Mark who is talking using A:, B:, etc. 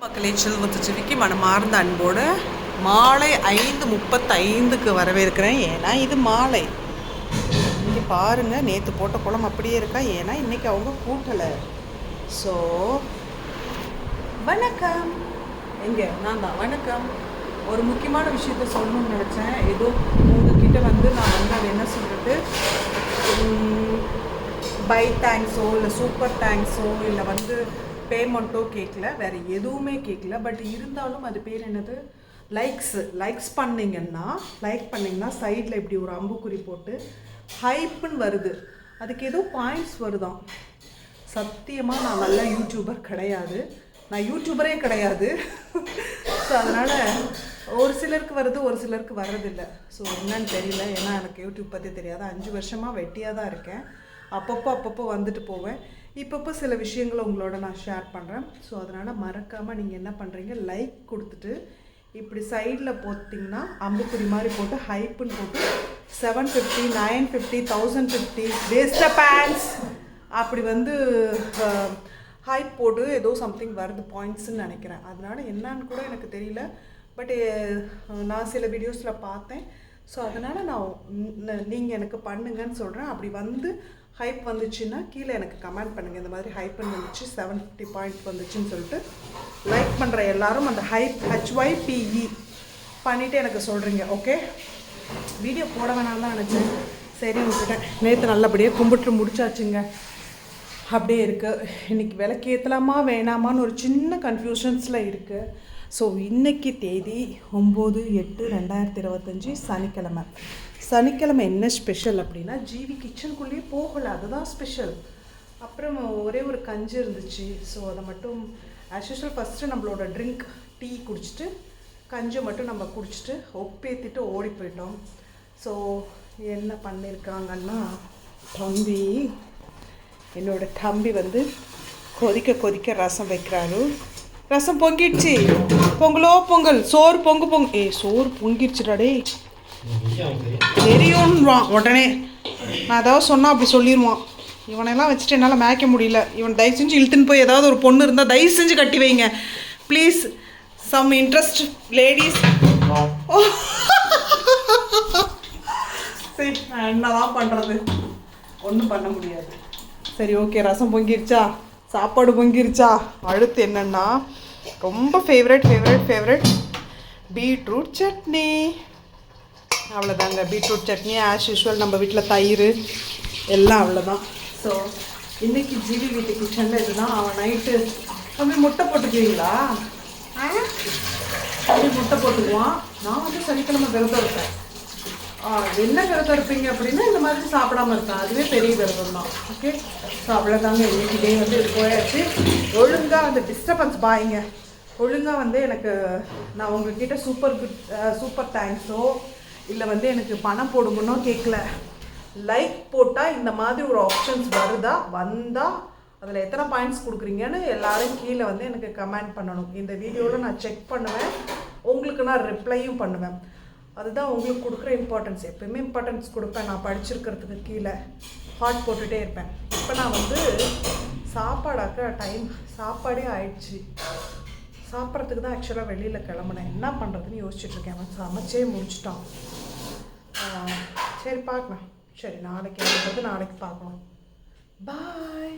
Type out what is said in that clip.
A: மக்களே, செல்வத்துச்சிவிக்கு மனமார்ந்த அன்போடு மாலை 5:35க்கு வரவேற்கிறேன். ஏன்னா இது மாலை. இங்கே பாருங்கள், நேற்று போட்ட குளம் அப்படியே இருக்கா. ஏன்னா இன்றைக்கி அவங்க கூட்டலை. ஸோ வணக்கம். எங்கே நான் தான் வணக்கம். ஒரு முக்கியமான விஷயத்த சொல்லணும்னு நினச்சேன். ஏதோ உங்ககிட்ட நான் அது என்ன சொல்கிறது, பை தேங்க்ஸோ இல்லை சூப்பர் தேங்க்ஸோ இல்லை பேமெண்ட்டோ கேட்கல, வேறு எதுவுமே கேட்கல. பட் இருந்தாலும் அது பேர் என்னது, லைக்ஸ் பண்ணிங்கன்னா சைடில் இப்படி ஒரு அம்புக்குறி போட்டு ஹைப்புன்னு வருது. அதுக்கு ஏதோ பாயிண்ட்ஸ் வருதான். சத்தியமாக நான் நல்ல யூடியூபர் கிடையாது, நான் யூடியூபரே கிடையாது. ஸோ அதனால் ஒரு சிலருக்கு வருது, ஒரு சிலருக்கு வர்றதில்லை. ஸோ என்னன்னு தெரியல. ஏன்னா எனக்கு யூடியூப் பற்றி தெரியாது. 5 வருஷமாக வெட்டியாக தான் இருக்கேன். அப்பப்போ வந்துட்டு போவேன். இப்பப்போ சில விஷயங்களை உங்களோட நான் ஷேர் பண்ணுறேன். ஸோ அதனால் மறக்காமல் நீங்கள் என்ன பண்ணுறீங்க, லைக் கொடுத்துட்டு இப்படி சைடில் போட்டிங்கன்னா அம்புக்குறி மாதிரி போட்டு ஹைப்புன்னு போட்டு 750, 950, 1050 வேஸ்ட் பேண்ட்ஸ் அப்படி ஹைப் போட்டு ஏதோ சம்திங் வருது பாயிண்ட்ஸ்ன்னு நினைக்கிறேன். அதனால் என்னான்னு கூட எனக்கு தெரியல. பட் நான் சில வீடியோஸில் பார்த்தேன். ஸோ அதனால் நீங்கள் எனக்கு பண்ணுங்கன்னு சொல்கிறேன். அப்படி ஹைப் வந்துச்சுன்னா கீழே எனக்கு கமெண்ட் பண்ணுங்கள். இந்த மாதிரி ஹைப்புன்னு வந்துச்சு, 750 பாயிண்ட்ஸ் வந்துச்சுன்னு சொல்லிட்டு லைக் பண்ணுற எல்லாரும் அந்த HYPE பண்ணிவிட்டு எனக்கு சொல்கிறீங்க. ஓகே, வீடியோ போட வேணாம் தான் நினச்சேன். சரி விட்டுட்டேன். நேற்று நல்லபடியாக கும்பிட்டு முடிச்சாச்சுங்க. அப்படியே இருக்குது. இன்றைக்கி விளக்கேற்றலாமா வேணாமான்னு ஒரு சின்ன கன்ஃபியூஷன்ஸில் இருக்குது. ஸோ இன்றைக்கி தேதி 9/8/2025 சனிக்கிழமை. என்ன ஸ்பெஷல் அப்படின்னா, ஜிவி கிச்சனுக்குள்ளேயே போகலை, அதுதான் ஸ்பெஷல். அப்புறம் ஒரே ஒரு கஞ்சி இருந்துச்சு. ஸோ அதை மட்டும் ஆஸ் யூஷுவல் ஃபஸ்ட்டு நம்மளோட ட்ரிங்க் டீ குடிச்சிட்டு கஞ்சி மட்டும் நம்ம குடிச்சிட்டு ஒப்பேற்றிட்டு ஓடி போயிட்டோம். ஸோ என்ன பண்ணியிருக்காங்கன்னா, என்னோட தம்பி கொதிக்க ரசம் வைக்கிறாரு. ரசம் பொங்கிடுச்சு. பொங்கல் சோறு சோறு பொங்கிடுச்சுடாடே தெரியும்வான் உடனே. நான் ஏதாவது சொன்னால் அப்படி சொல்லிடுவான். இவனெல்லாம் வச்சுட்டு என்னால் மேய்க்க முடியல. இவன் தயவு செஞ்சு இழுத்துன்னு போய் ஏதாவது ஒரு பொண்ணு இருந்தால் தயவு செஞ்சு கட்டி வைங்க ப்ளீஸ். Some interest ladies. சரி, நான் என்னதான் பண்ணுறது, ஒன்றும் பண்ண முடியாது. சரி ஓகே, ரசம் பொங்கிருச்சா, சாப்பாடு பொங்கிருச்சா. அடுத்து என்னென்னா, ரொம்ப ஃபேவரட் பீட்ரூட் சட்னி. அவ்வளோதாங்க, பீட்ரூட் சட்னி ஆஸ் யூஷுவல். நம்ம வீட்டில் தயிர் எல்லாம் அவ்வளோதான். ஸோ இன்றைக்கி ஜிவி வீட்டு கிச்சனில் இதுதான். அவன் நைட்டு தம்பி முட்டை போட்டுக்குவீங்களா? தம்பி முட்டை போட்டுக்குவான். நான் சனிக்கிழமை விரதம் இருப்பேன். என்ன விரதம் இருப்பீங்க அப்படின்னா, இந்த மாதிரி சாப்பிடாமல் இருப்பேன். அதுவே பெரிய விரதம் தான். ஓகே, ஸோ அவ்வளோதாங்க. இன்றைக்கி டே இது போயாச்சு. ஒழுங்காக டிஸ்டர்பன்ஸ் பாய்ங்க. ஒழுங்காக எனக்கு நான் உங்ககிட்ட சூப்பர் தேங்க்ஸோ இல்லை எனக்கு பணம் போடுங்கன்னோ கேட்கல. லைக் போட்டால் இந்த மாதிரி ஒரு ஆப்ஷன்ஸ் வந்தால் அதில் எத்தனை பாயிண்ட்ஸ் கொடுக்குறீங்கன்னு எல்லோரும் கீழே எனக்கு கமெண்ட் பண்ணணும். இந்த வீடியோவில் நான் செக் பண்ணுவேன், உங்களுக்கு நான் ரிப்ளையும் பண்ணுவேன். அதுதான் உங்களுக்கு கொடுக்குற இம்பார்ட்டன்ஸ். எப்போயுமே இம்பார்ட்டன்ஸ் கொடுப்பேன். நான் படிச்சிருக்கிறதுக்கு கீழே ஹார்ட் போட்டுகிட்டே இருப்பேன். இப்போ நான் சாப்பாடே ஆயிடுச்சு. சாப்பிட்றதுக்கு தான் ஆக்சுவலாக வெளியில் கிளம்புனேன். என்ன பண்ணுறதுன்னு யோசிச்சுட்ருக்கேன். அவன் சமைச்சே முடிச்சிட்டான். சரி பார்க்கலாம். சரி, நாளைக்கு பார்க்கலாம். பாய்.